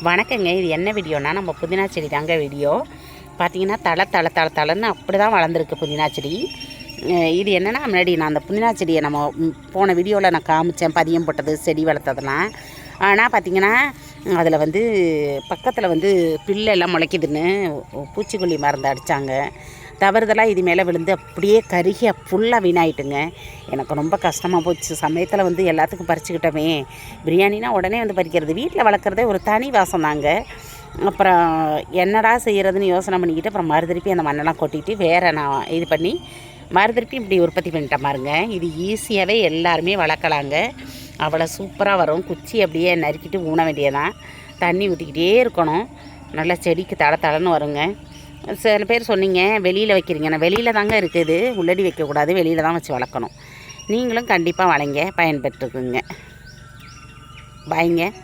வணக்கங்க. இது என்ன வீடியோனா, நம்ம புதினா செடி தாங்க வீடியோ. பார்த்தீங்கன்னா தளன்னு அப்படி தான் வளர்ந்துருக்கு புதினா செடி. இது என்னென்னா, முன்னாடி நான் அந்த புதினா செடியை நம்ம போன வீடியோவில் நான் காமிச்சேன், பதியம் போட்டது, செடி வளர்த்ததெல்லாம். ஆனால் பார்த்திங்கன்னா, அதில் வந்து பக்கத்தில் வந்து பில்லெல்லாம் முளைக்குதுன்னு பூச்சிக்கொல்லி மருந்து அடித்தாங்க. தவறுதலாக இது மேலே விழுந்து அப்படியே கருகி ஃபுல்லாக வீணாயிட்டுங்க. எனக்கு ரொம்ப கஷ்டமாக போச்சு. சமயத்தில் வந்து எல்லாத்துக்கும் பறிச்சுக்கிட்டோமே, பிரியாணினா உடனே வந்து பறிக்கிறது, வீட்டில் வளர்க்குறதே ஒரு தனி வாசம் தாங்க. அப்புறம் என்னடா செய்கிறதுன்னு யோசனை பண்ணிக்கிட்டு அப்புறம் மறுதிருப்பி அந்த மண்ணெல்லாம் கொட்டிட்டு வேறு நான் இது பண்ணி மறுதிருப்பி இப்படி உற்பத்தி பண்ணிட்டேன் பாருங்க. இது ஈஸியாகவே எல்லாருமே வளர்க்கலாங்க. அவ்வளோ சூப்பராக வரும். குச்சி அப்படியே நறுக்கிட்டு ஊன வேண்டியதான். தண்ணி ஊற்றிக்கிட்டே இருக்கணும். நல்லா செடிக்கு தளன்னு வருங்க. சில பேர் சொன்னீங்க வெளியில் வைக்கிறீங்க. நான் வெளியில் தாங்க இருக்குது, உள்ளடி வைக்கக்கூடாது, வெளியில் தான் வச்சு வளர்க்கணும். நீங்களும் கண்டிப்பாக வளைங்க, பயன்பெற்றுக்குங்க. பாய்ங்க.